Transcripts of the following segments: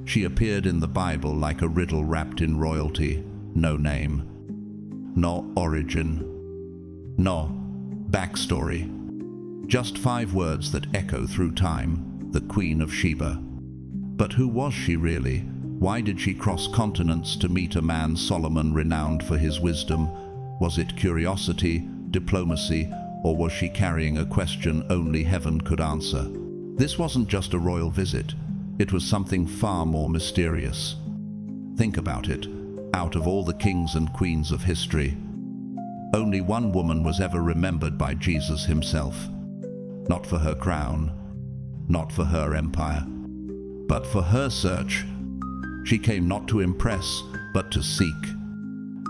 She appeared in the Bible like a riddle wrapped in royalty. No name, no origin, no backstory. Just 5 words that echo through time: the Queen of Sheba. But who was she really? Why did she cross continents to meet a man Solomon renowned for his wisdom? Was it curiosity, diplomacy, or was she carrying a question only heaven could answer? This wasn't just a royal visit. It was something far more mysterious. Think about it. Out of all the kings and queens of history, only one woman was ever remembered by Jesus himself. Not for her crown, not for her empire, but for her search. She came not to impress, but to seek.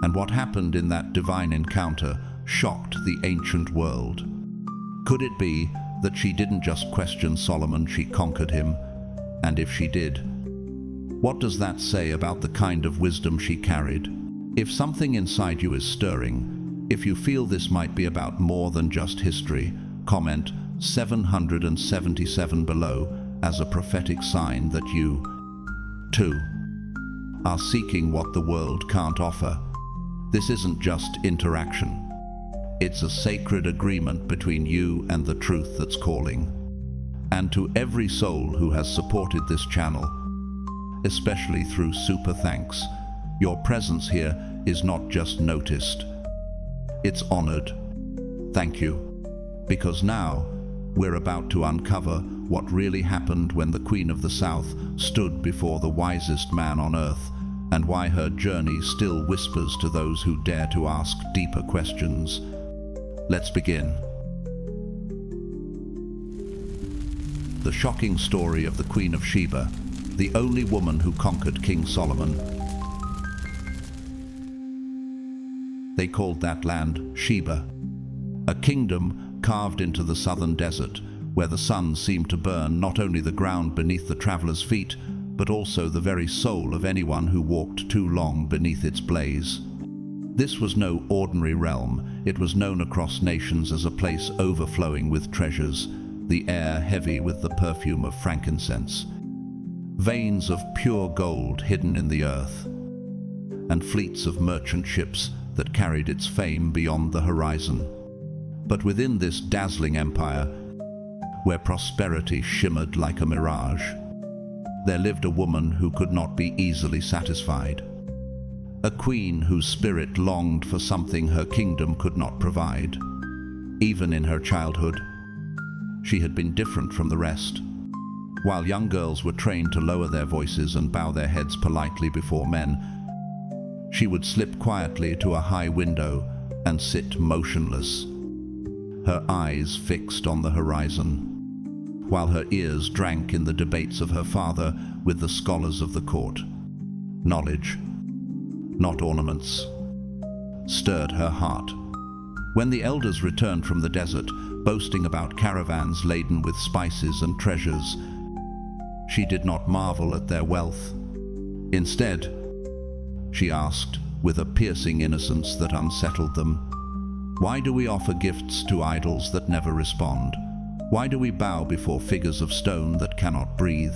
And what happened in that divine encounter shocked the ancient world. Could it be that she didn't just question Solomon, she conquered him? And if she did, what does that say about the kind of wisdom she carried? If something inside you is stirring, if you feel this might be about more than just history, comment 777 below as a prophetic sign that you, too, are seeking what the world can't offer. This isn't just interaction. It's a sacred agreement between you and the truth that's calling. And to every soul who has supported this channel, especially through super thanks, your presence here is not just noticed, it's honored. Thank you. Because now, we're about to uncover what really happened when the Queen of the South stood before the wisest man on earth, and why her journey still whispers to those who dare to ask deeper questions. Let's begin. The shocking story of the Queen of Sheba, the only woman who conquered King Solomon. They called that land Sheba, a kingdom carved into the southern desert, where the sun seemed to burn not only the ground beneath the traveler's feet, but also the very soul of anyone who walked too long beneath its blaze. This was no ordinary realm. It was known across nations as a place overflowing with treasures, the air heavy with the perfume of frankincense, veins of pure gold hidden in the earth, and fleets of merchant ships that carried its fame beyond the horizon. But within this dazzling empire, where prosperity shimmered like a mirage, there lived a woman who could not be easily satisfied. A queen whose spirit longed for something her kingdom could not provide. Even in her childhood, she had been different from the rest. While young girls were trained to lower their voices and bow their heads politely before men, she would slip quietly to a high window and sit motionless, her eyes fixed on the horizon, while her ears drank in the debates of her father with the scholars of the court. Knowledge, not ornaments, stirred her heart. When the elders returned from the desert, boasting about caravans laden with spices and treasures, she did not marvel at their wealth. Instead, she asked, with a piercing innocence that unsettled them, "Why do we offer gifts to idols that never respond? Why do we bow before figures of stone that cannot breathe?"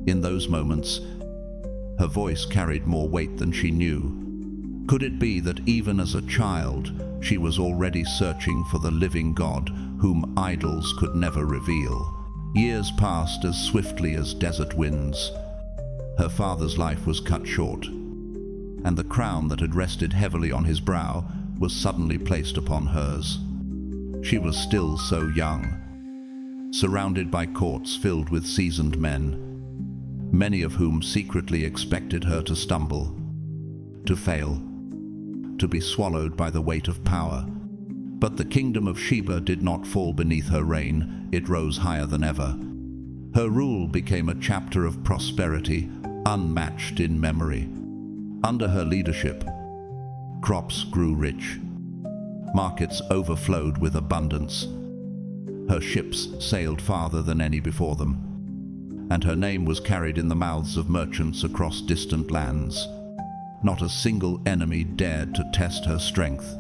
In those moments, her voice carried more weight than she knew. Could it be that even as a child, she was already searching for the living God whom idols could never reveal? Years passed as swiftly as desert winds. Her father's life was cut short, and the crown that had rested heavily on his brow was suddenly placed upon hers. She was still so young, surrounded by courts filled with seasoned men, many of whom secretly expected her to stumble, to fail, to be swallowed by the weight of power. But the kingdom of Sheba did not fall beneath her reign. It rose higher than ever. Her rule became a chapter of prosperity, unmatched in memory. Under her leadership, crops grew rich, markets overflowed with abundance. Her ships sailed farther than any before them, and her name was carried in the mouths of merchants across distant lands. Not a single enemy dared to test her strength,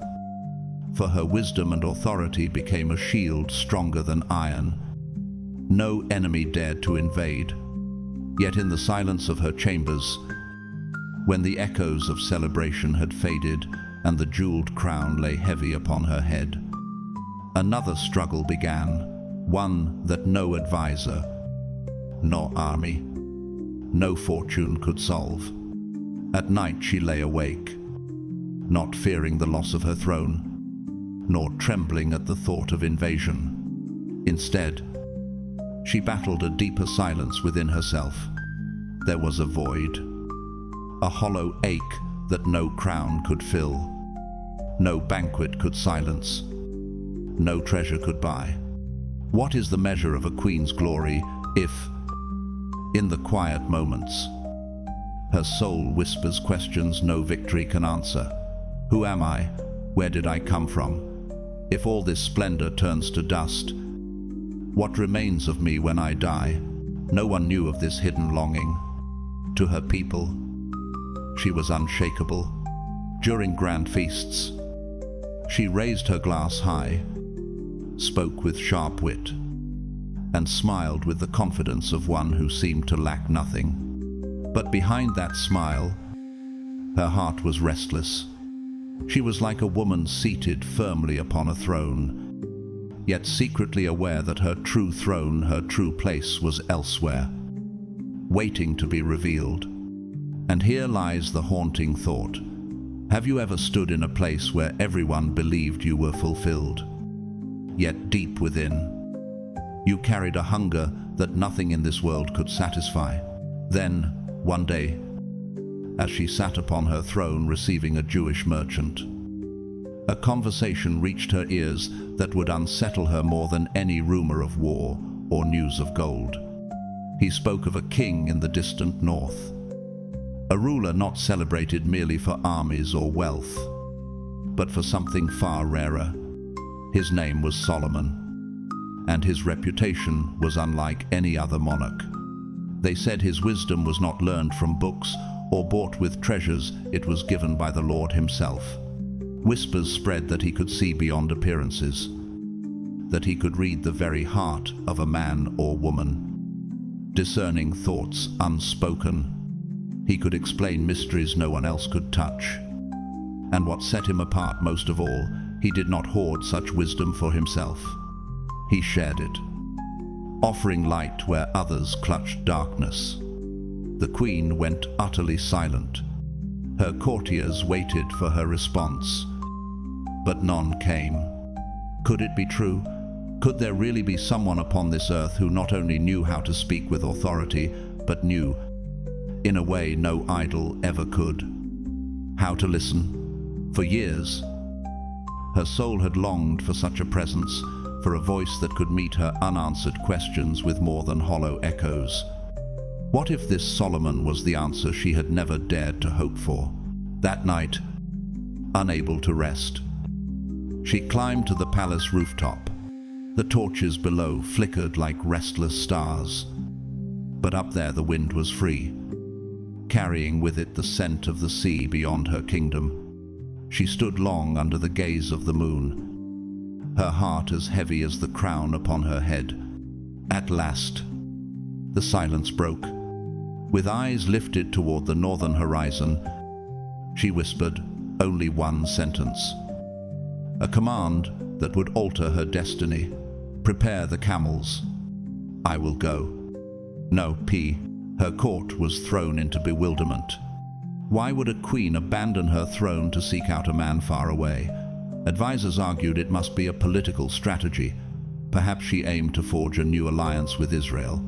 for her wisdom and authority became a shield stronger than iron. No enemy dared to invade. Yet in the silence of her chambers, when the echoes of celebration had faded and the jeweled crown lay heavy upon her head, another struggle began, one that no advisor, nor army, no fortune could solve. At night she lay awake, not fearing the loss of her throne, nor trembling at the thought of invasion. Instead, she battled a deeper silence within herself. There was a void, a hollow ache that no crown could fill, no banquet could silence, no treasure could buy. What is the measure of a queen's glory if, in the quiet moments, her soul whispers questions no victory can answer? Who am I? Where did I come from? If all this splendor turns to dust, what remains of me when I die? No one knew of this hidden longing. To her people, she was unshakable. During grand feasts, she raised her glass high, spoke with sharp wit, and smiled with the confidence of one who seemed to lack nothing. But behind that smile, her heart was restless. She was like a woman seated firmly upon a throne, yet secretly aware that her true throne, her true place was elsewhere, waiting to be revealed. And here lies the haunting thought. Have you ever stood in a place where everyone believed you were fulfilled? Yet deep within, you carried a hunger that nothing in this world could satisfy. Then, one day, as she sat upon her throne receiving a Jewish merchant, a conversation reached her ears that would unsettle her more than any rumor of war or news of gold. He spoke of a king in the distant north, a ruler not celebrated merely for armies or wealth, but for something far rarer. His name was Solomon, and his reputation was unlike any other monarch. They said his wisdom was not learned from books or bought with treasures, it was given by the Lord himself. Whispers spread that he could see beyond appearances, that he could read the very heart of a man or woman, discerning thoughts unspoken. He could explain mysteries no one else could touch. And what set him apart most of all, he did not hoard such wisdom for himself. He shared it, offering light where others clutched darkness. The queen went utterly silent. Her courtiers waited for her response, but none came. Could it be true? Could there really be someone upon this earth who not only knew how to speak with authority, but knew, in a way no idol ever could, how to listen? For years, her soul had longed for such a presence, for a voice that could meet her unanswered questions with more than hollow echoes. What if this Solomon was the answer she had never dared to hope for? That night, unable to rest, she climbed to the palace rooftop. The torches below flickered like restless stars, but up there the wind was free, carrying with it the scent of the sea beyond her kingdom. She stood long under the gaze of the moon, her heart as heavy as the crown upon her head. At last, the silence broke. With eyes lifted toward the northern horizon, she whispered only one sentence, a command that would alter her destiny. Prepare the camels. I will go. No, her court was thrown into bewilderment. Why would a queen abandon her throne to seek out a man far away? Advisors argued it must be a political strategy. Perhaps she aimed to forge a new alliance with Israel.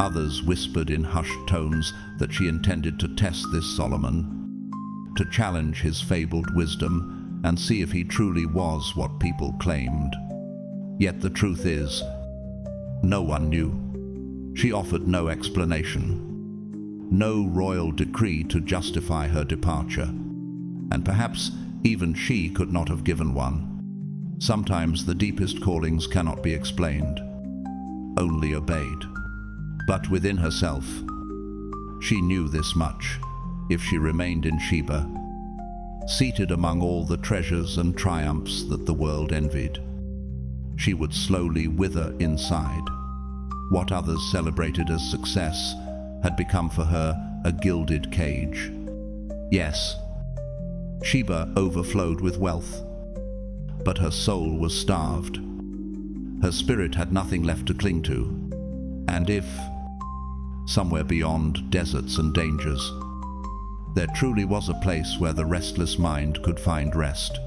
Others whispered in hushed tones that she intended to test this Solomon, to challenge his fabled wisdom and see if he truly was what people claimed. Yet the truth is, no one knew. She offered no explanation, no royal decree to justify her departure, and perhaps even she could not have given one. Sometimes the deepest callings cannot be explained, only obeyed. But within herself, she knew this much. If she remained in Sheba, seated among all the treasures and triumphs that the world envied, she would slowly wither inside. What others celebrated as success, had become for her a gilded cage. Yes, Sheba overflowed with wealth, but her soul was starved. Her spirit had nothing left to cling to. And if, somewhere beyond deserts and dangers, there truly was a place where the restless mind could find rest,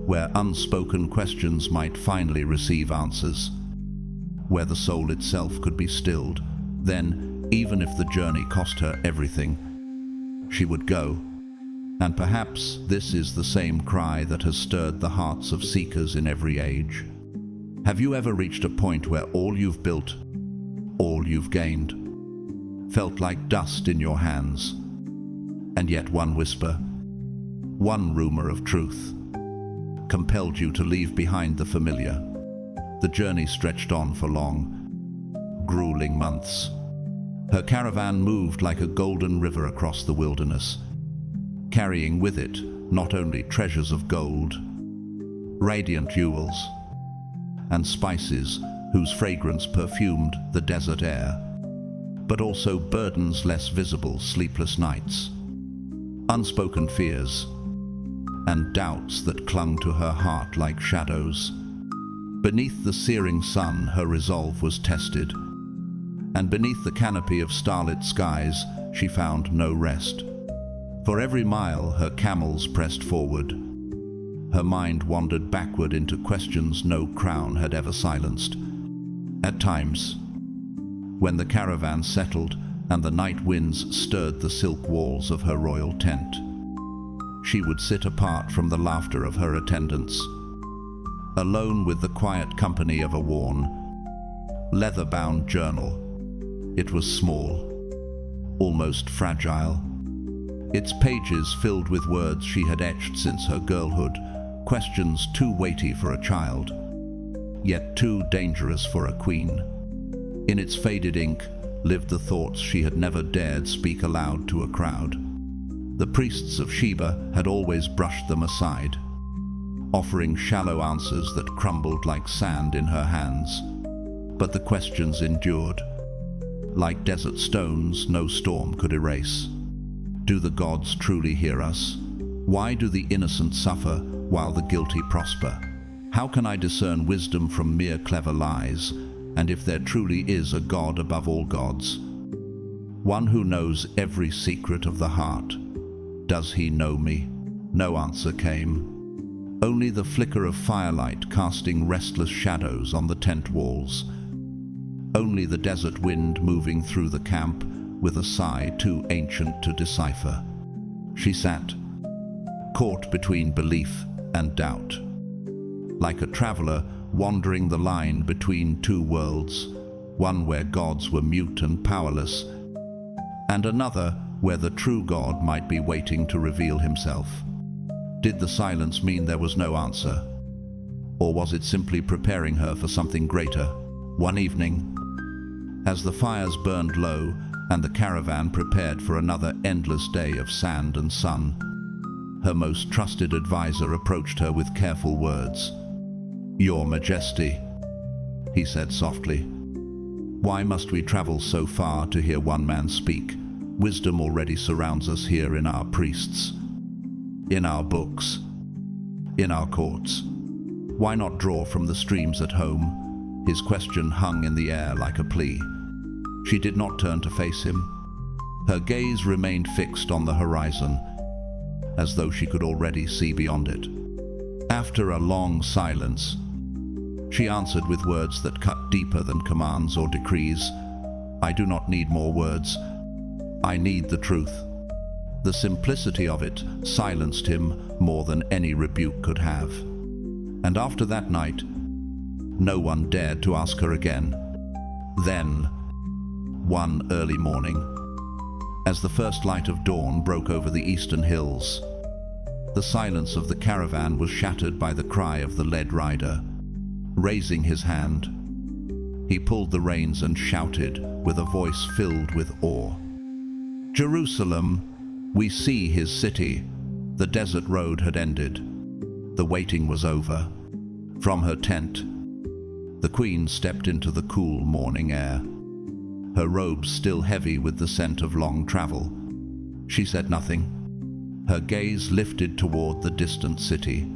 where unspoken questions might finally receive answers, where the soul itself could be stilled, then, even if the journey cost her everything, she would go. And perhaps this is the same cry that has stirred the hearts of seekers in every age. Have you ever reached a point where all you've built, all you've gained, felt like dust in your hands, and yet one whisper, one rumor of truth, compelled you to leave behind the familiar? The journey stretched on for long, grueling months. Her caravan moved like a golden river across the wilderness, carrying with it not only treasures of gold, radiant jewels, and spices whose fragrance perfumed the desert air, but also burdens less visible, sleepless nights, unspoken fears, and doubts that clung to her heart like shadows. Beneath the searing sun, her resolve was tested, and beneath the canopy of starlit skies, she found no rest. For every mile her camels pressed forward, her mind wandered backward into questions no crown had ever silenced. At times, when the caravan settled and the night winds stirred the silk walls of her royal tent, she would sit apart from the laughter of her attendants, alone with the quiet company of a worn, leather-bound journal. It was small, almost fragile, its pages filled with words she had etched since her girlhood, questions too weighty for a child, yet too dangerous for a queen. In its faded ink lived the thoughts she had never dared speak aloud to a crowd. The priests of Sheba had always brushed them aside, offering shallow answers that crumbled like sand in her hands. But the questions endured. Like desert stones no storm could erase. Do the gods truly hear us? Why do the innocent suffer while the guilty prosper? How can I discern wisdom from mere clever lies? And if there truly is a God above all gods, one who knows every secret of the heart, does he know me? No answer came. Only the flicker of firelight casting restless shadows on the tent walls. Only the desert wind moving through the camp with a sigh too ancient to decipher. She sat, caught between belief and doubt, like a traveler wandering the line between two worlds, one where gods were mute and powerless, and another where the true God might be waiting to reveal himself. Did the silence mean there was no answer? Or was it simply preparing her for something greater? One evening, as the fires burned low and the caravan prepared for another endless day of sand and sun, her most trusted advisor approached her with careful words. "Your Majesty," he said softly, "why must we travel so far to hear one man speak? Wisdom already surrounds us here in our priests, in our books, in our courts. Why not draw from the streams at home?" His question hung in the air like a plea. She did not turn to face him. Her gaze remained fixed on the horizon, as though she could already see beyond it. After a long silence, she answered with words that cut deeper than commands or decrees. "I do not need more words. I need the truth." The simplicity of it silenced him more than any rebuke could have. And after that night, no one dared to ask her again. Then, one early morning, as the first light of dawn broke over the eastern hills, the silence of the caravan was shattered by the cry of the led rider. Raising his hand, he pulled the reins and shouted with a voice filled with awe, "Jerusalem, we see his city." The desert road had ended. The waiting was over. From her tent, the queen stepped into the cool morning air. her robes still heavy with the scent of long travel. She said nothing. Her gaze lifted toward the distant city,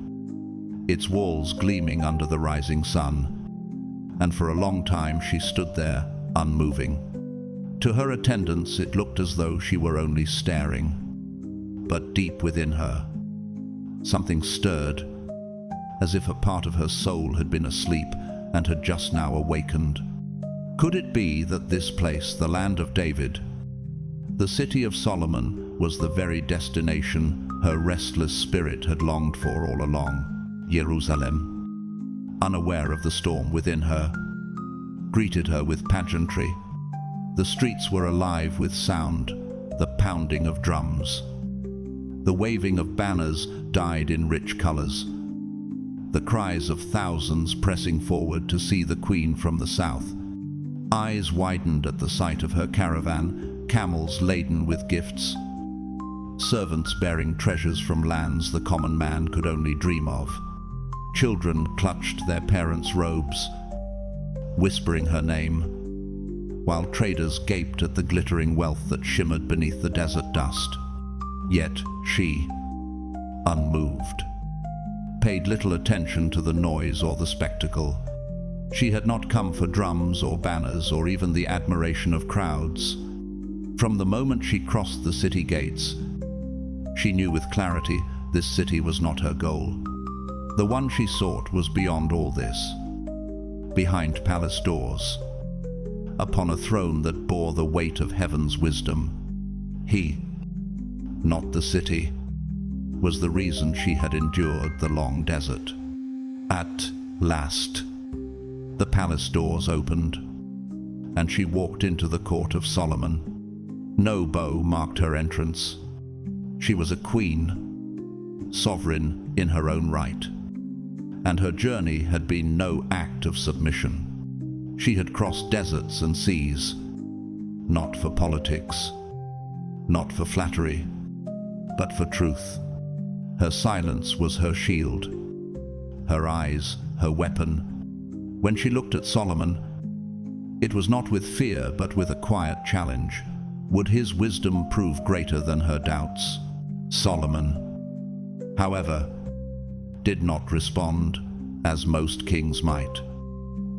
its walls gleaming under the rising sun, and for a long time she stood there, unmoving. To her attendants it looked as though she were only staring, but deep within her, something stirred, as if a part of her soul had been asleep and had just now awakened. Could it be that this place, the land of David, the city of Solomon, was the very destination her restless spirit had longed for all along? Jerusalem, unaware of the storm within her, greeted her with pageantry. The streets were alive with sound, the pounding of drums. The waving of banners dyed in rich colors. The cries of thousands pressing forward to see the Queen from the south. Eyes widened at the sight of her caravan, camels laden with gifts, servants bearing treasures from lands the common man could only dream of. Children clutched their parents' robes, whispering her name, while traders gaped at the glittering wealth that shimmered beneath the desert dust. Yet she, unmoved, paid little attention to the noise or the spectacle. She had not come for drums or banners or even the admiration of crowds. From the moment she crossed the city gates, she knew with clarity this city was not her goal. The one she sought was beyond all this, behind palace doors, upon a throne that bore the weight of heaven's wisdom. He, not the city, was the reason she had endured the long desert. At last, the palace doors opened, and she walked into the court of Solomon. No bow marked her entrance. She was a queen, sovereign in her own right, and her journey had been no act of submission. She had crossed deserts and seas, not for politics, not for flattery, but for truth. Her silence was her shield, her eyes her weapon. When she looked at Solomon, it was not with fear but with a quiet challenge. Would his wisdom prove greater than her doubts? Solomon, however, did not respond as most kings might.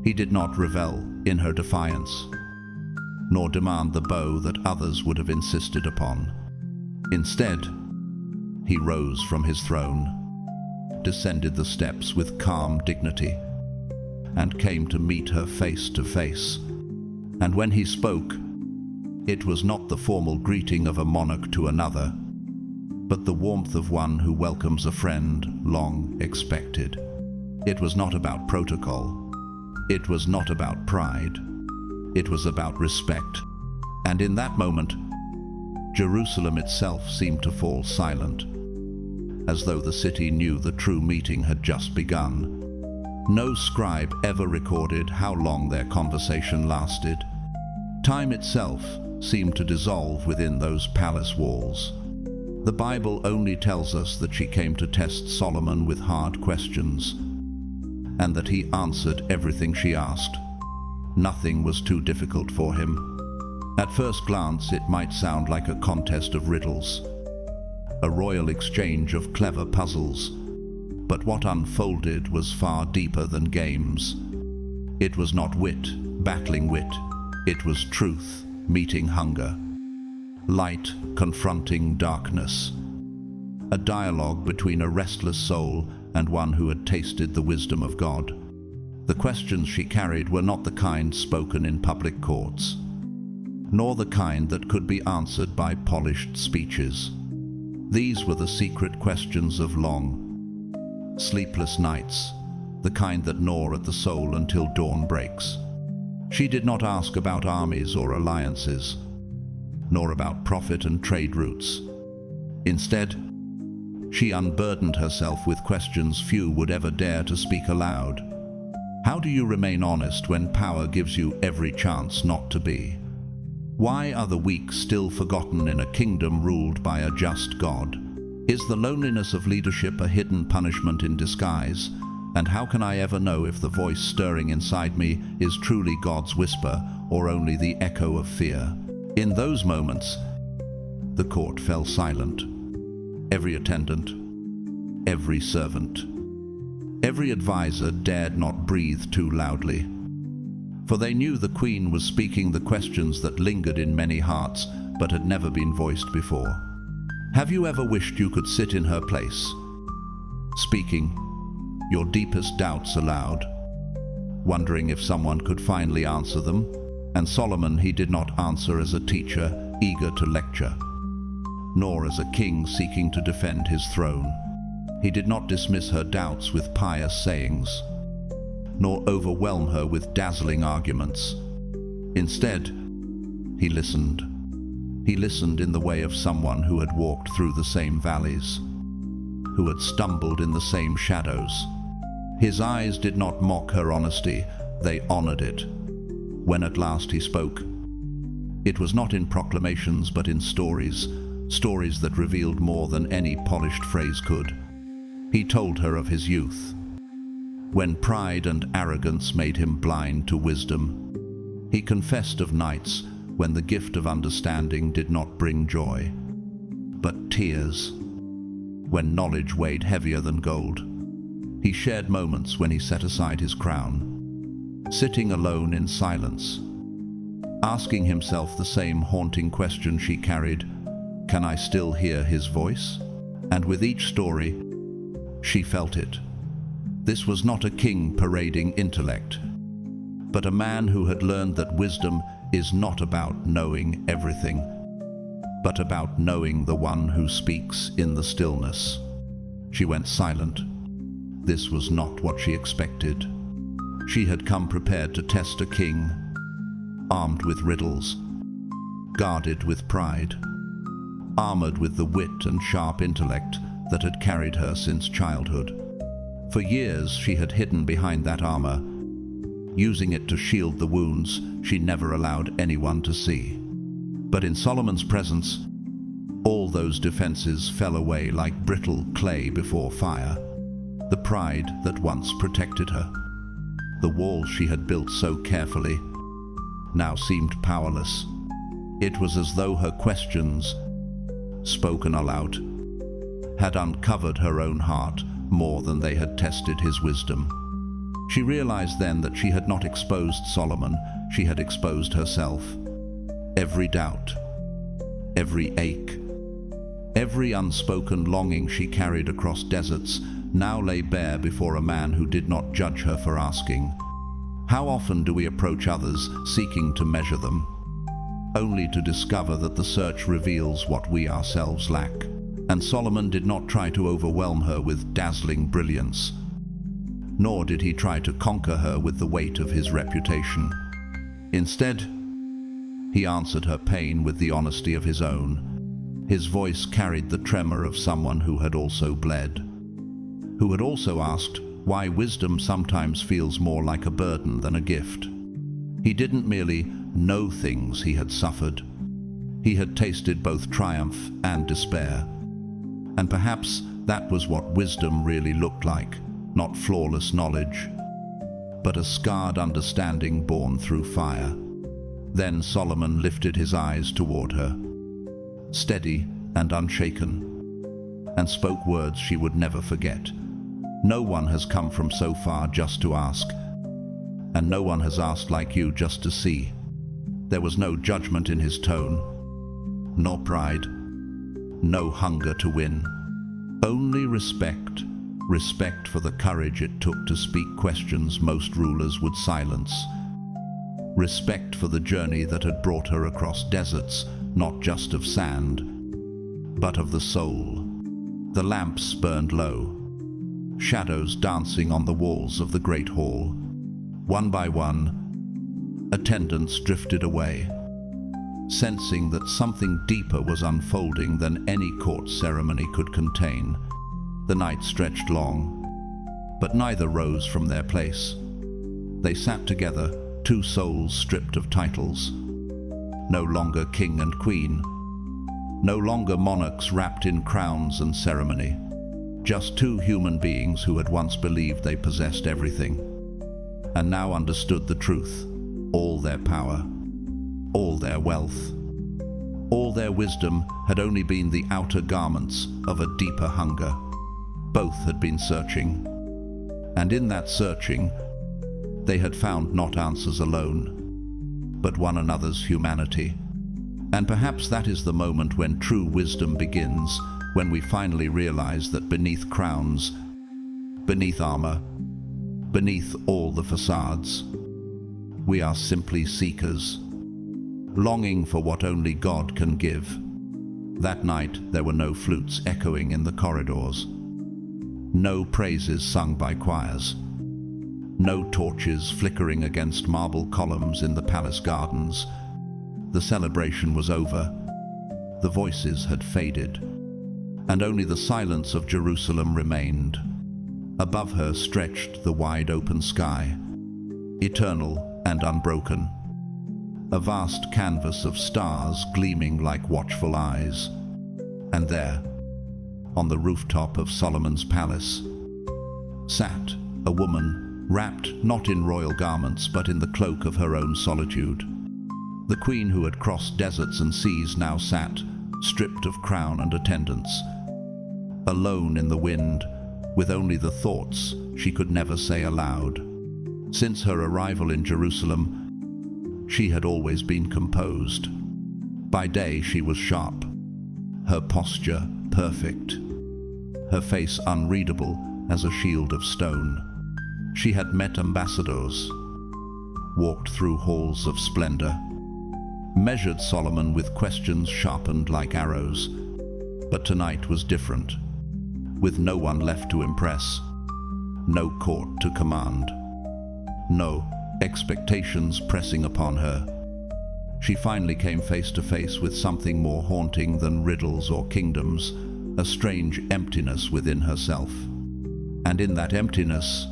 He did not revel in her defiance, nor demand the bow that others would have insisted upon. Instead, he rose from his throne, descended the steps with calm dignity, and came to meet her face to face. And when he spoke, it was not the formal greeting of a monarch to another, but the warmth of one who welcomes a friend long expected. It was not about protocol. It was not about pride. It was about respect. And in that moment, Jerusalem itself seemed to fall silent, as though the city knew the true meeting had just begun. No scribe ever recorded how long their conversation lasted. Time itself seemed to dissolve within those palace walls. The Bible only tells us that she came to test Solomon with hard questions, and that he answered everything she asked. Nothing was too difficult for him. At first glance, it might sound like a contest of riddles, a royal exchange of clever puzzles. But what unfolded was far deeper than games. It was not wit battling wit. It was truth meeting hunger, light confronting darkness, a dialogue between a restless soul and one who had tasted the wisdom of God. The questions she carried were not the kind spoken in public courts, nor the kind that could be answered by polished speeches. These were the secret questions of long, sleepless nights, the kind that gnaw at the soul until dawn breaks. She did not ask about armies or alliances, nor about profit and trade routes. Instead, she unburdened herself with questions few would ever dare to speak aloud. How do you remain honest when power gives you every chance not to be? Why are the weak still forgotten in a kingdom ruled by a just God? Is the loneliness of leadership a hidden punishment in disguise, And how can I ever know if the voice stirring inside me is truly God's whisper or only the echo of fear? In those moments, the court fell silent. Every attendant, every servant, every advisor dared not breathe too loudly, for they knew the Queen was speaking the questions that lingered in many hearts but had never been voiced before. Have you ever wished you could sit in her place, speaking your deepest doubts aloud, wondering if someone could finally answer them? And Solomon, he did not answer as a teacher eager to lecture, nor as a king seeking to defend his throne. He did not dismiss her doubts with pious sayings, nor overwhelm her with dazzling arguments. Instead, he listened. He listened in the way of someone who had walked through the same valleys, who had stumbled in the same shadows. His eyes did not mock her honesty, they honored it. When at last he spoke, it was not in proclamations but in stories, stories that revealed more than any polished phrase could. He told her of his youth, when pride and arrogance made him blind to wisdom. He confessed of nights when the gift of understanding did not bring joy, but tears, when knowledge weighed heavier than gold. He shared moments when he set aside his crown, sitting alone in silence, asking himself the same haunting question she carried: can I still hear his voice? And with each story, she felt it. This was not a king parading intellect, but a man who had learned that wisdom is not about knowing everything, but about knowing the one who speaks in the stillness. She went silent. This was not what she expected. She had come prepared to test a king, armed with riddles, guarded with pride, armored with the wit and sharp intellect that had carried her since childhood. For years she had hidden behind that armor, using it to shield the wounds she never allowed anyone to see. But in Solomon's presence, all those defenses fell away like brittle clay before fire. The pride that once protected her, the walls she had built so carefully, now seemed powerless. It was as though her questions, spoken aloud, had uncovered her own heart more than they had tested his wisdom. She realized then that she had not exposed Solomon, she had exposed herself. Every doubt, every ache, every unspoken longing she carried across deserts now lay bare before a man who did not judge her for asking. How often do we approach others seeking to measure them, only to discover that the search reveals what we ourselves lack? And Solomon did not try to overwhelm her with dazzling brilliance, nor did he try to conquer her with the weight of his reputation. Instead, he answered her pain with the honesty of his own. His voice carried the tremor of someone who had also bled, who had also asked why wisdom sometimes feels more like a burden than a gift. He didn't merely know things he had suffered. He had tasted both triumph and despair. And perhaps that was what wisdom really looked like, not flawless knowledge, but a scarred understanding born through fire. Then Solomon lifted his eyes toward her, steady and unshaken, and spoke words she would never forget. No one has come from so far just to ask, and no one has asked like you just to see. There was no judgment in his tone, nor pride, no hunger to win. Only respect, respect for the courage it took to speak questions most rulers would silence. Respect for the journey that had brought her across deserts, not just of sand, but of the soul. The lamps burned low, shadows dancing on the walls of the great hall. One by one, attendants drifted away, sensing that something deeper was unfolding than any court ceremony could contain. The night stretched long, but neither rose from their place. They sat together, two souls stripped of titles, no longer king and queen, no longer monarchs wrapped in crowns and ceremony, Just two human beings who had once believed they possessed everything, and now understood the truth. All their power, all their wealth, all their wisdom had only been the outer garments of a deeper hunger. Both had been searching, and in that searching, they had found not answers alone, but one another's humanity. And perhaps that is the moment when true wisdom begins, when we finally realize that beneath crowns, beneath armor, beneath all the facades, we are simply seekers, longing for what only God can give. That night there were no flutes echoing in the corridors, no praises sung by choirs, no torches flickering against marble columns in the palace gardens. The celebration was over, the voices had faded, and only the silence of Jerusalem remained. Above her stretched the wide open sky, eternal and unbroken, a vast canvas of stars gleaming like watchful eyes. And there, on the rooftop of Solomon's palace, sat a woman wrapped not in royal garments but in the cloak of her own solitude. The queen who had crossed deserts and seas now sat, stripped of crown and attendants, alone in the wind, with only the thoughts she could never say aloud. Since her arrival in Jerusalem, she had always been composed. By day she was sharp, her posture perfect, her face unreadable as a shield of stone. She had met ambassadors, walked through halls of splendor, measured Solomon with questions sharpened like arrows. But tonight was different, with no one left to impress, no court to command, no expectations pressing upon her. She finally came face to face with something more haunting than riddles or kingdoms, a strange emptiness within herself. And in that emptiness,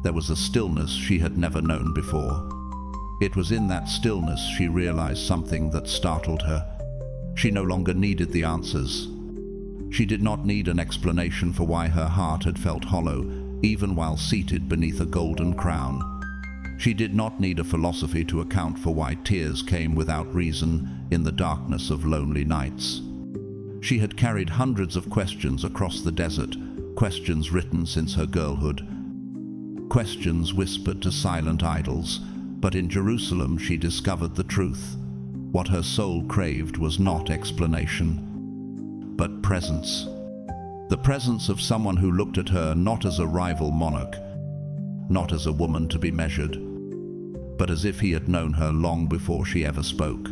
there was a stillness she had never known before. It was in that stillness she realized something that startled her. She no longer needed the answers. She did not need an explanation for why her heart had felt hollow, even while seated beneath a golden crown. She did not need a philosophy to account for why tears came without reason in the darkness of lonely nights. She had carried hundreds of questions across the desert, questions written since her girlhood, questions whispered to silent idols. But in Jerusalem she discovered the truth. What her soul craved was not explanation, but presence. The presence of someone who looked at her not as a rival monarch, not as a woman to be measured, but as if he had known her long before she ever spoke.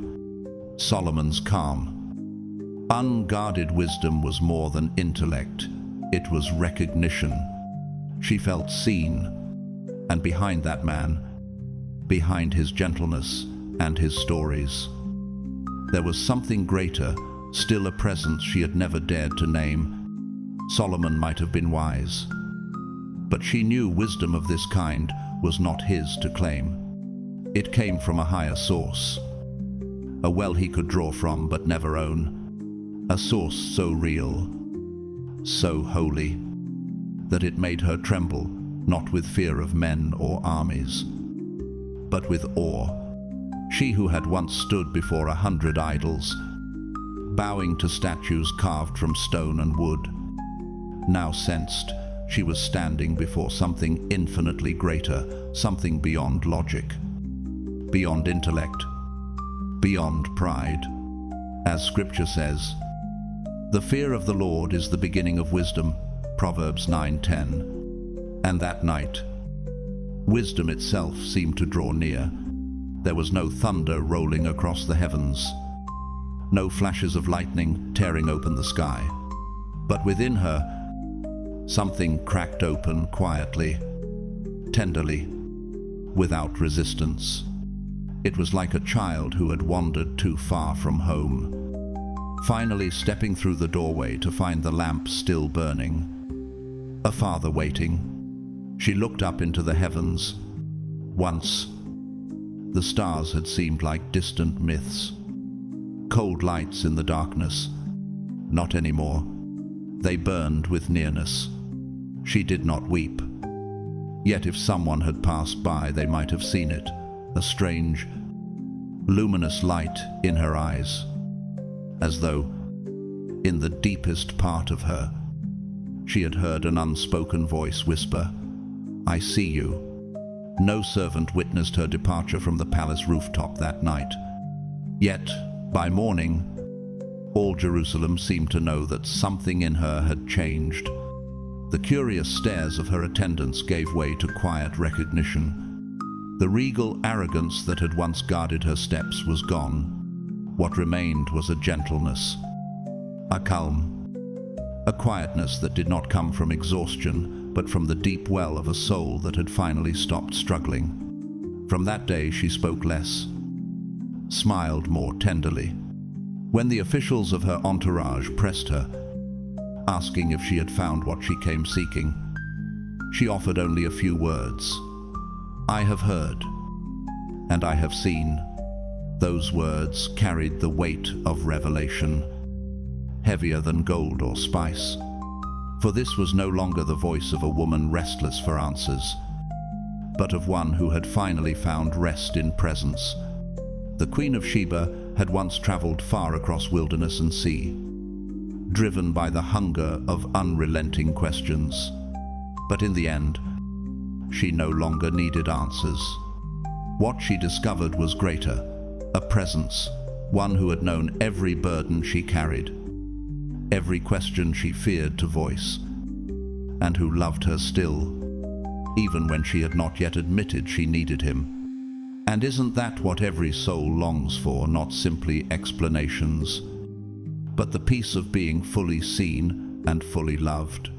Solomon's calm, unguarded wisdom was more than intellect. It was recognition. She felt seen, and behind that man, behind his gentleness and his stories, there was something greater, still a presence she had never dared to name. Solomon might have been wise, but she knew wisdom of this kind was not his to claim. It came from a higher source, a well he could draw from but never own, a source so real, so holy, that it made her tremble, not with fear of men or armies, but with awe. She who had once stood before 100 idols, bowing to statues carved from stone and wood, now sensed she was standing before something infinitely greater, something beyond logic, beyond intellect, beyond pride. As Scripture says, "The fear of the Lord is the beginning of wisdom," Proverbs 9:10. And that night, wisdom itself seemed to draw near. There was no thunder rolling across the heavens, no flashes of lightning tearing open the sky. But within her, something cracked open quietly, tenderly, without resistance. It was like a child who had wandered too far from home, finally stepping through the doorway to find the lamp still burning, a father waiting. She looked up into the heavens. Once, the stars had seemed like distant myths, cold lights in the darkness. Not anymore. They burned with nearness. She did not weep. Yet if someone had passed by, they might have seen it, a strange, luminous light in her eyes, as though, in the deepest part of her, she had heard an unspoken voice whisper, "I see you." No servant witnessed her departure from the palace rooftop that night. Yet, by morning, all Jerusalem seemed to know that something in her had changed. The curious stares of her attendants gave way to quiet recognition. The regal arrogance that had once guarded her steps was gone. What remained was a gentleness, a calm, a quietness that did not come from exhaustion, but from the deep well of a soul that had finally stopped struggling. From that day she spoke less, smiled more tenderly. When the officials of her entourage pressed her, asking if she had found what she came seeking, she offered only a few words. "I have heard, and I have seen." Those words carried the weight of revelation, heavier than gold or spice. For this was no longer the voice of a woman restless for answers, but of one who had finally found rest in presence. The Queen of Sheba had once traveled far across wilderness and sea, driven by the hunger of unrelenting questions. But in the end, she no longer needed answers. What she discovered was greater, a presence, one who had known every burden she carried, every question she feared to voice, and who loved her still, even when she had not yet admitted she needed him. And isn't that what every soul longs for, not simply explanations, but the peace of being fully seen and fully loved?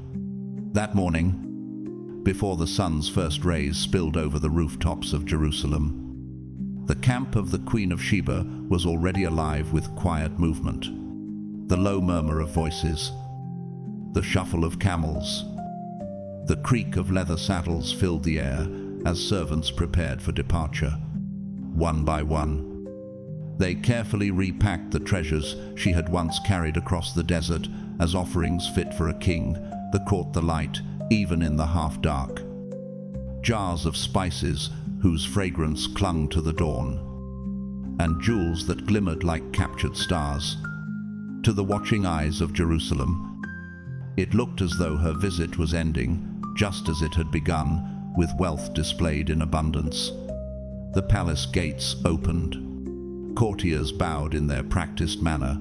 That morning, before the sun's first rays spilled over the rooftops of Jerusalem, the camp of the Queen of Sheba was already alive with quiet movement. The low murmur of voices, the shuffle of camels, the creak of leather saddles filled the air as servants prepared for departure. One by one, they carefully repacked the treasures she had once carried across the desert as offerings fit for a king that caught the light even in the half-dark. Jars of spices whose fragrance clung to the dawn, and jewels that glimmered like captured stars. To the watching eyes of Jerusalem, it looked as though her visit was ending just as it had begun, with wealth displayed in abundance. The palace gates opened, courtiers bowed in their practiced manner,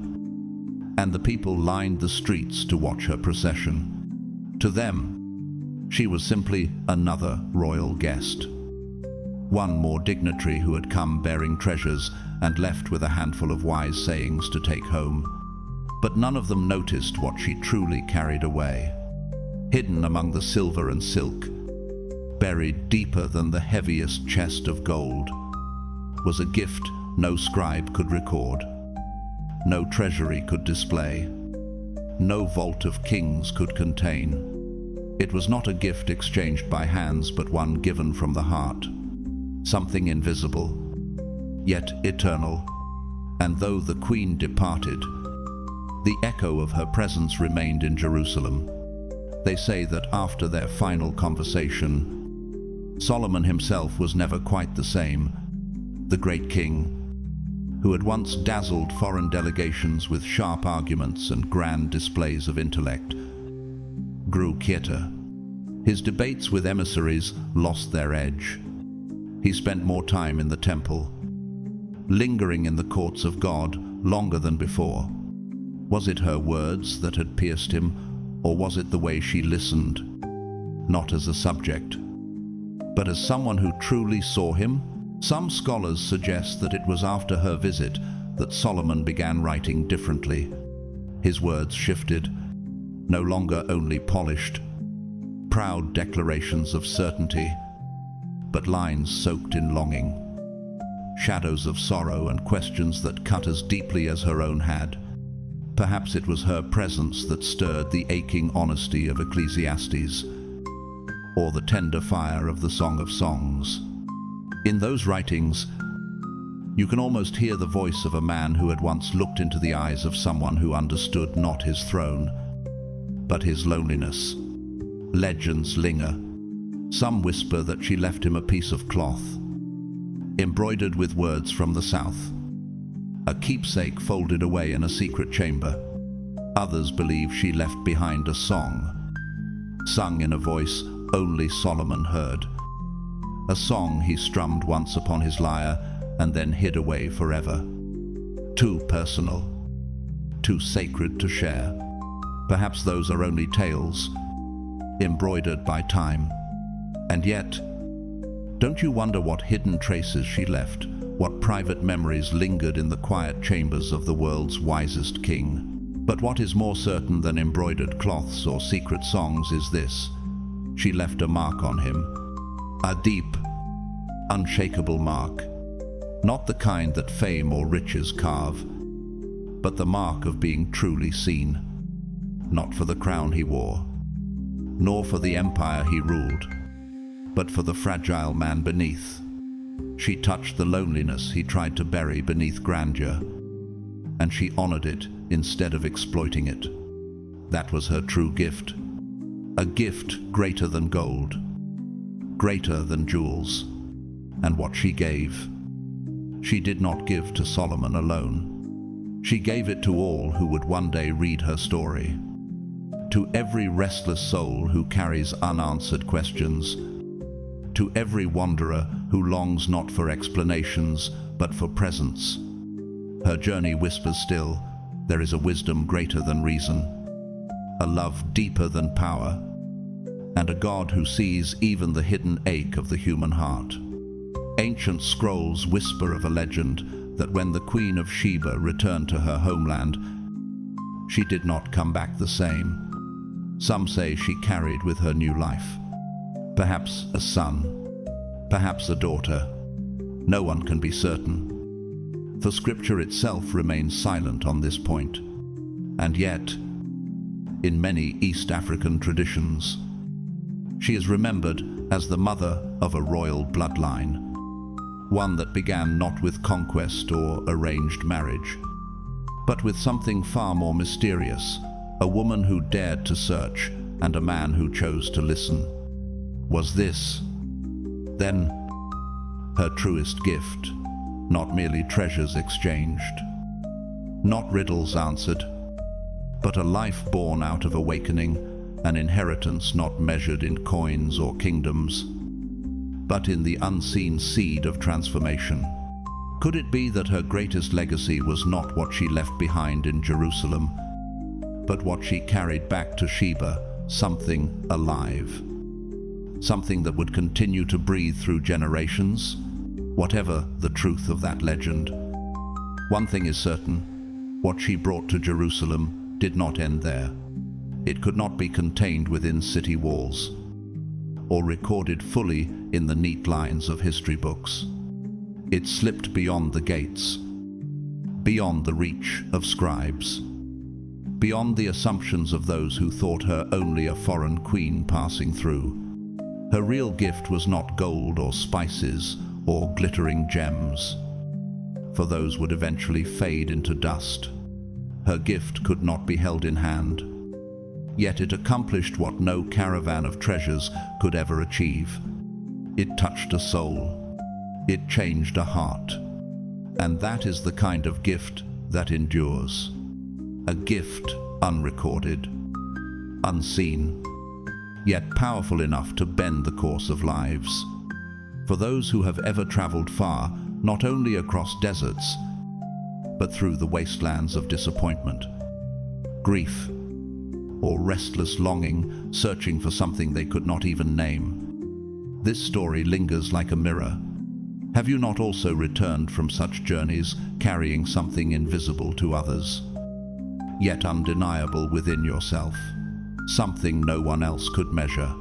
and the people lined the streets to watch her procession. To them, she was simply another royal guest, one more dignitary who had come bearing treasures and left with a handful of wise sayings to take home. But none of them noticed what she truly carried away. Hidden among the silver and silk, buried deeper than the heaviest chest of gold, was a gift no scribe could record, no treasury could display, no vault of kings could contain. It was not a gift exchanged by hands, but one given from the heart, something invisible, yet eternal. And though the queen departed, the echo of her presence remained in Jerusalem. They say that after their final conversation, Solomon himself was never quite the same. The great king, who had once dazzled foreign delegations with sharp arguments and grand displays of intellect, grew quieter. His debates with emissaries lost their edge. He spent more time in the temple, lingering in the courts of God longer than before. Was it her words that had pierced him, or was it the way she listened, not as a subject, but as someone who truly saw him? Some scholars suggest that it was after her visit that Solomon began writing differently. His words shifted, no longer only polished, proud declarations of certainty, but lines soaked in longing, shadows of sorrow and questions that cut as deeply as her own had. Perhaps it was her presence that stirred the aching honesty of Ecclesiastes, or the tender fire of the Song of Songs. In those writings, you can almost hear the voice of a man who had once looked into the eyes of someone who understood not his throne, but his loneliness. Legends linger. Some whisper that she left him a piece of cloth, embroidered with words from the south, a keepsake folded away in a secret chamber. Others believe she left behind a song, sung in a voice only Solomon heard, a song he strummed once upon his lyre and then hid away forever. Too personal, too sacred to share. Perhaps those are only tales, embroidered by time. And yet, don't you wonder what hidden traces she left, what private memories lingered in the quiet chambers of the world's wisest king? But what is more certain than embroidered cloths or secret songs is this: she left a mark on him, a deep, unshakable mark, not the kind that fame or riches carve, but the mark of being truly seen, not for the crown he wore, nor for the empire he ruled, but for the fragile man beneath. She touched the loneliness he tried to bury beneath grandeur, and she honored it instead of exploiting it. That was her true gift, a gift greater than gold, greater than jewels. And what she gave, she did not give to Solomon alone. She gave it to all who would one day read her story, to every restless soul who carries unanswered questions, to every wanderer who longs not for explanations, but for presence. Her journey whispers still, there is a wisdom greater than reason, a love deeper than power, and a God who sees even the hidden ache of the human heart. Ancient scrolls whisper of a legend that when the Queen of Sheba returned to her homeland, she did not come back the same. Some say she carried with her new life, perhaps a son, perhaps a daughter. No one can be certain, for Scripture itself remains silent on this point. And yet, in many East African traditions, she is remembered as the mother of a royal bloodline, one that began not with conquest or arranged marriage, but with something far more mysterious, a woman who dared to search and a man who chose to listen. Was this, then, her truest gift? Not merely treasures exchanged, not riddles answered, but a life born out of awakening, an inheritance not measured in coins or kingdoms, but in the unseen seed of transformation. Could it be that her greatest legacy was not what she left behind in Jerusalem, but what she carried back to Sheba, something alive, something that would continue to breathe through generations? Whatever the truth of that legend, one thing is certain: what she brought to Jerusalem did not end there. It could not be contained within city walls, or recorded fully in the neat lines of history books. It slipped beyond the gates, beyond the reach of scribes, beyond the assumptions of those who thought her only a foreign queen passing through. Her real gift was not gold or spices or glittering gems, for those would eventually fade into dust. Her gift could not be held in hand, yet it accomplished what no caravan of treasures could ever achieve. It touched a soul, it changed a heart, and that is the kind of gift that endures. A gift unrecorded, unseen, yet powerful enough to bend the course of lives. For those who have ever traveled far, not only across deserts, but through the wastelands of disappointment, grief, or restless longing, searching for something they could not even name. This story lingers like a mirror. Have you not also returned from such journeys, carrying something invisible to others, yet undeniable within yourself? Something no one else could measure,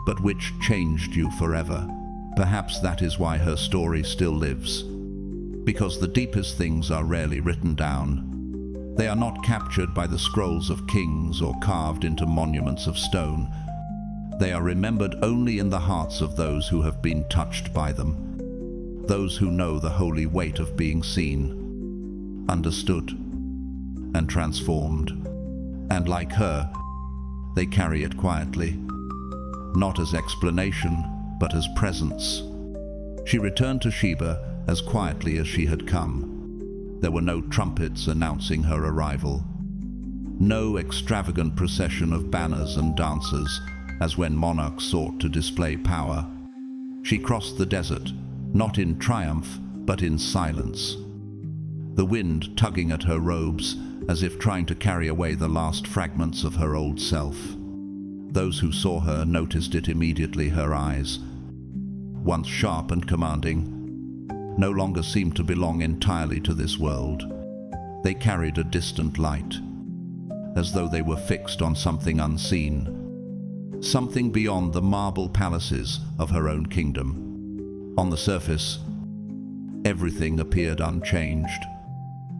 but which changed you forever. Perhaps that is why her story still lives, because the deepest things are rarely written down. They are not captured by the scrolls of kings or carved into monuments of stone. They are remembered only in the hearts of those who have been touched by them, those who know the holy weight of being seen, understood, and transformed. And like her, They carry it quietly, not as explanation, but as presence. She returned to Sheba as quietly as she had come. There were no trumpets announcing her arrival, no extravagant procession of banners and dancers, as when monarchs sought to display power. She crossed the desert, not in triumph, but in silence, the wind tugging at her robes as if trying to carry away the last fragments of her old self. Those who saw her noticed it immediately. Her eyes, once sharp and commanding, no longer seemed to belong entirely to this world. They carried a distant light, as though they were fixed on something unseen, something beyond the marble palaces of her own kingdom. On the surface, everything appeared unchanged.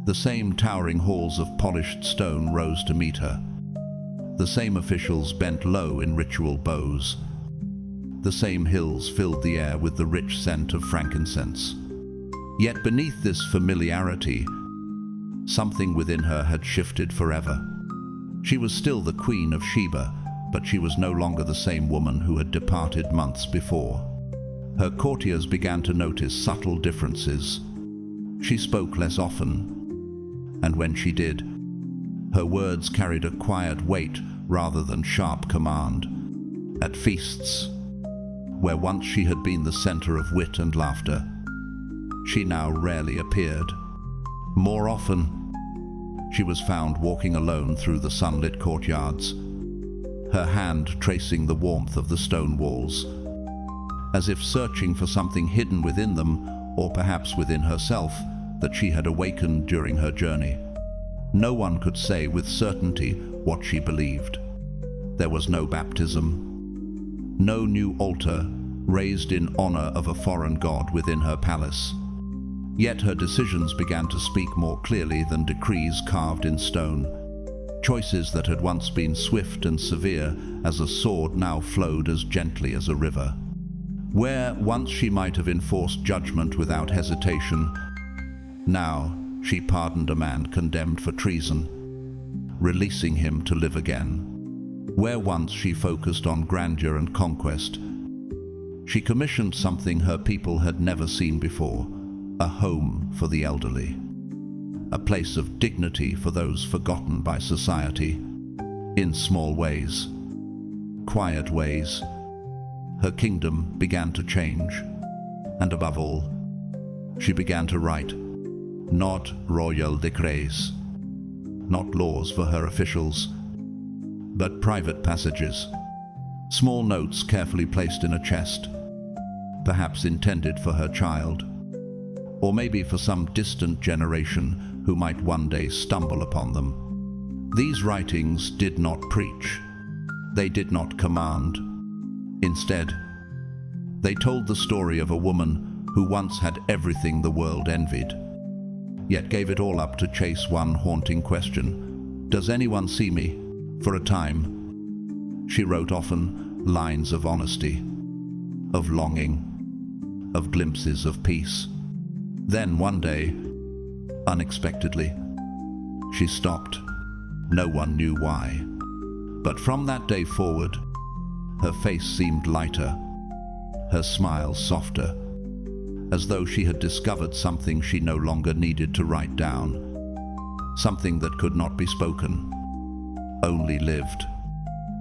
The same towering halls of polished stone rose to meet her. The same officials bent low in ritual bows. The same hills filled the air with the rich scent of frankincense. Yet beneath this familiarity, something within her had shifted forever. She was still the Queen of Sheba, but she was no longer the same woman who had departed months before. Her courtiers began to notice subtle differences. She spoke less often, and when she did, her words carried a quiet weight rather than sharp command. At feasts, where once she had been the center of wit and laughter, she now rarely appeared. More often, she was found walking alone through the sunlit courtyards, her hand tracing the warmth of the stone walls, as if searching for something hidden within them, or perhaps within herself, that she had awakened during her journey. No one could say with certainty what she believed. There was no baptism, no new altar raised in honor of a foreign god within her palace. Yet her decisions began to speak more clearly than decrees carved in stone. Choices that had once been swift and severe as a sword now flowed as gently as a river. Where once she might have enforced judgment without hesitation, now she pardoned a man condemned for treason, releasing him to live again. Where once she focused on grandeur and conquest, she commissioned something her people had never seen before: a home for the elderly, a place of dignity for those forgotten by society. In small ways, quiet ways, her kingdom began to change, and above all, she began to write not royal decrees, not laws for her officials, but private passages, small notes carefully placed in a chest, perhaps intended for her child, or maybe for some distant generation who might one day stumble upon them. These writings did not preach. They did not command. Instead, they told the story of a woman who once had everything the world envied, yet gave it all up to chase one haunting question: does anyone see me? For a time, she wrote often lines of honesty, of longing, of glimpses of peace. Then one day, unexpectedly, she stopped. No one knew why. But from that day forward, her face seemed lighter, her smile softer, as though she had discovered something she no longer needed to write down, something that could not be spoken, only lived.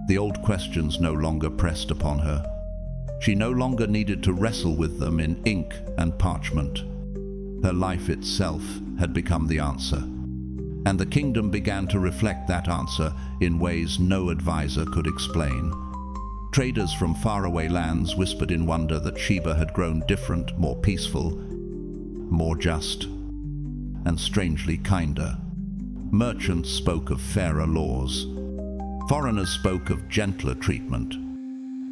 The old questions no longer pressed upon her. She no longer needed to wrestle with them in ink and parchment. Her life itself had become the answer, and the kingdom began to reflect that answer in ways no advisor could explain. Traders from faraway lands whispered in wonder that Sheba had grown different, more peaceful, more just, and strangely kinder. Merchants spoke of fairer laws. Foreigners spoke of gentler treatment.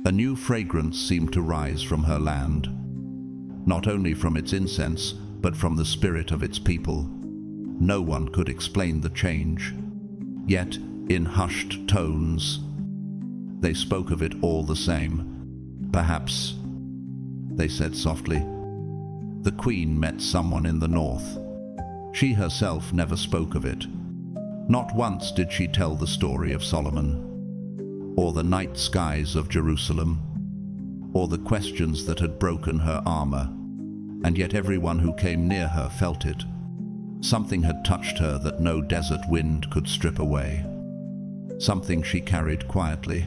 A new fragrance seemed to rise from her land, not only from its incense, but from the spirit of its people. No one could explain the change. Yet, in hushed tones, they spoke of it all the same. Perhaps, they said softly, the Queen met someone in the north. She herself never spoke of it. Not once did she tell the story of Solomon. or the night skies of Jerusalem, or the questions that had broken her armor, and yet everyone who came near her felt it. Something had touched her that no desert wind could strip away. Something she carried quietly,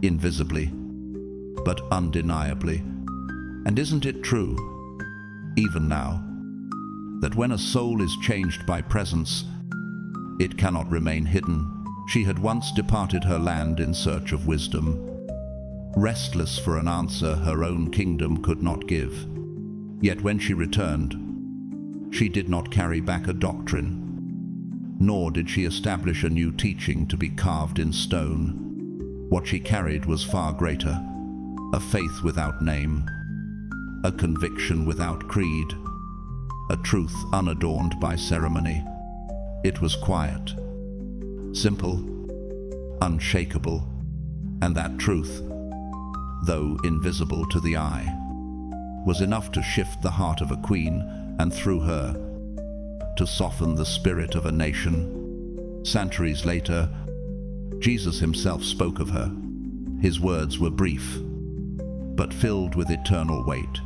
invisibly, but undeniably. And isn't it true, even now, that when a soul is changed by presence, it cannot remain hidden? She had once departed her land in search of wisdom, restless for an answer her own kingdom could not give. Yet when she returned, she did not carry back a doctrine, nor did she establish a new teaching to be carved in stone. What she carried was far greater, a faith without name, a conviction without creed, a truth unadorned by ceremony. It was quiet, simple, unshakable, and that truth, though invisible to the eye, was enough to shift the heart of a queen, and through her, to soften the spirit of a nation. Centuries later, Jesus himself spoke of her. His words were brief, but filled with eternal weight.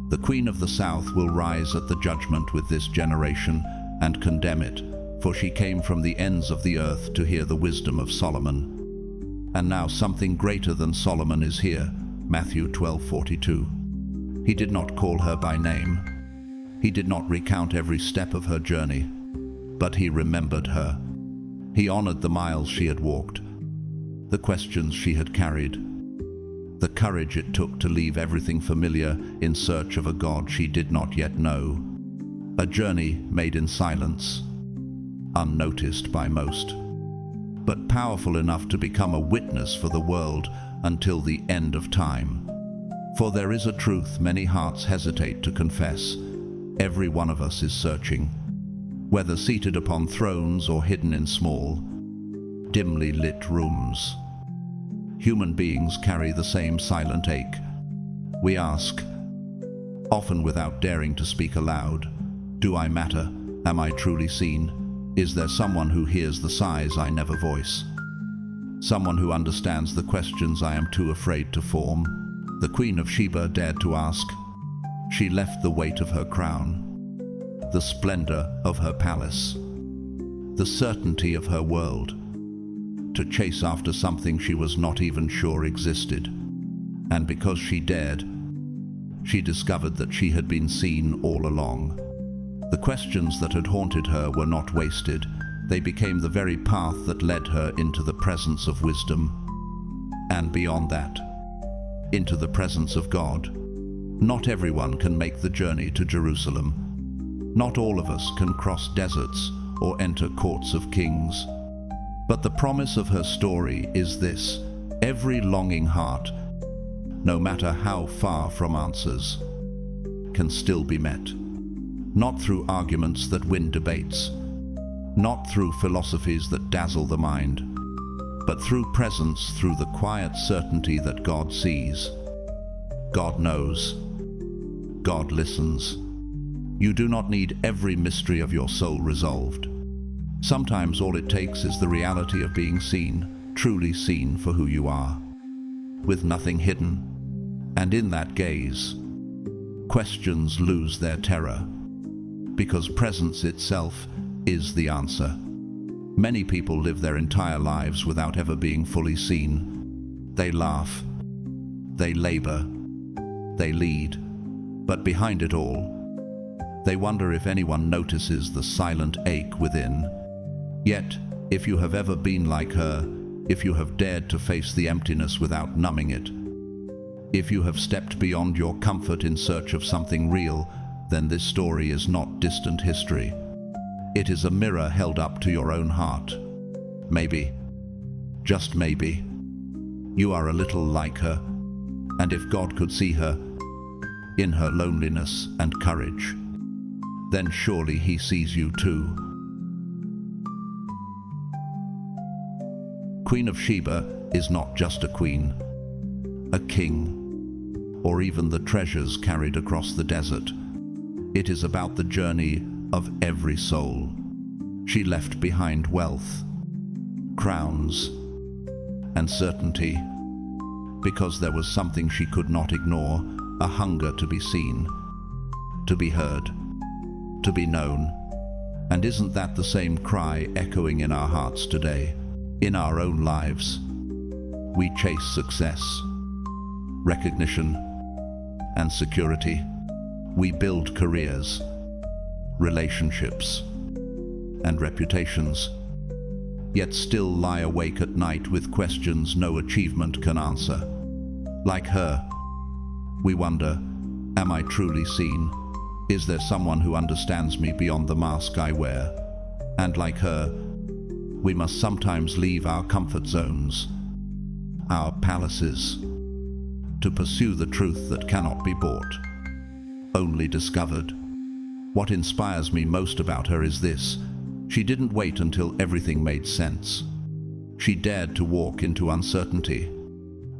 The Queen of the South will rise at the judgment with this generation and condemn it, for she came from the ends of the earth to hear the wisdom of Solomon. And now something greater than Solomon is here. Matthew 12:42. He did not call her by name. He did not recount every step of her journey, but he remembered her. He honored the miles she had walked, the questions she had carried, the courage it took to leave everything familiar in search of a God she did not yet know. A journey made in silence, unnoticed by most, but powerful enough to become a witness for the world until the end of time. For there is a truth many hearts hesitate to confess. Every one of us is searching, whether seated upon thrones or hidden in small, dimly lit rooms. Human beings carry the same silent ache. We ask, often without daring to speak aloud, do I matter? Am I truly seen? Is there someone who hears the sighs I never voice? Someone who understands the questions I am too afraid to form? The Queen of Sheba dared to ask. She left the weight of her crown, the splendor of her palace, the certainty of her world, to chase after something she was not even sure existed. And because she dared, she discovered that she had been seen all along. The questions that had haunted her were not wasted. They became the very path that led her into the presence of wisdom, and beyond that, into the presence of God. Not everyone can make the journey to Jerusalem. Not all of us can cross deserts or enter courts of kings. But the promise of her story is this: every longing heart, no matter how far from answers, can still be met. Not through arguments that win debates, not through philosophies that dazzle the mind, but through presence, through the quiet certainty that God sees, God knows, God listens. You do not need every mystery of your soul resolved. Sometimes all it takes is the reality of being seen, truly seen for who you are, with nothing hidden. And in that gaze, questions lose their terror, because presence itself is the answer. Many people live their entire lives without ever being fully seen. They laugh, they labor, they lead, but behind it all, they wonder if anyone notices the silent ache within. Yet, if you have ever been like her, if you have dared to face the emptiness without numbing it, if you have stepped beyond your comfort in search of something real, then this story is not distant history. It is a mirror held up to your own heart. Maybe, just maybe, you are a little like her, and if God could see her in her loneliness and courage, then surely He sees you too. Queen of Sheba is not just a queen, a king, or even the treasures carried across the desert. It is about the journey of every soul. She left behind wealth, crowns, and certainty, because there was something she could not ignore, a hunger to be seen, to be heard, to be known. And isn't that the same cry echoing in our hearts today? In our own lives, we chase success, recognition, and security. We build careers, relationships, and reputations, yet still lie awake at night with questions no achievement can answer. Like her, we wonder, am I truly seen? Is there someone who understands me beyond the mask I wear? And like her, we must sometimes leave our comfort zones, our palaces, to pursue the truth that cannot be bought, only discovered. What inspires me most about her is this: she didn't wait until everything made sense. She dared to walk into uncertainty.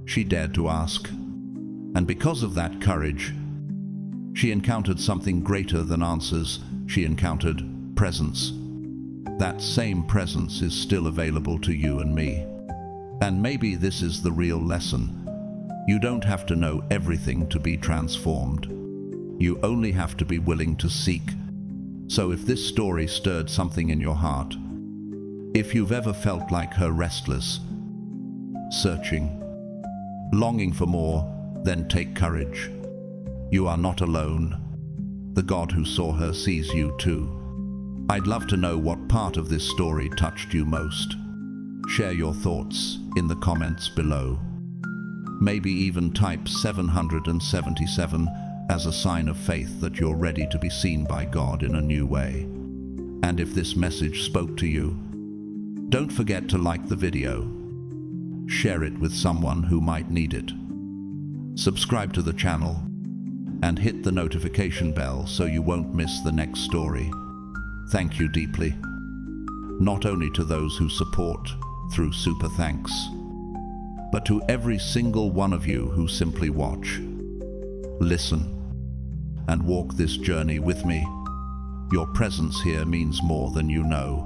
She dared to ask. And because of that courage, she encountered something greater than answers. She encountered presence. That same presence is still available to you and me. And maybe this is the real lesson. You don't have to know everything to be transformed. You only have to be willing to seek. So if this story stirred something in your heart, if you've ever felt like her, restless, searching, longing for more, then take courage. You are not alone. The God who saw her sees you too. I'd love to know what part of this story touched you most. Share your thoughts in the comments below. Maybe even type 777 as a sign of faith that you're ready to be seen by God in a new way. And if this message spoke to you, don't forget to like the video. Share it with someone who might need it. Subscribe to the channel and hit the notification bell so you won't miss the next story. Thank you deeply, not only to those who support through super thanks, but to every single one of you who simply watch, listen, and walk this journey with me. Your presence here means more than you know.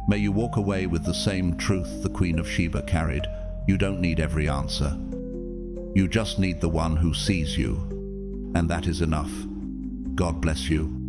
May you walk away with the same truth the Queen of Sheba carried. You don't need every answer. You just need the one who sees you, and that is enough. God bless you.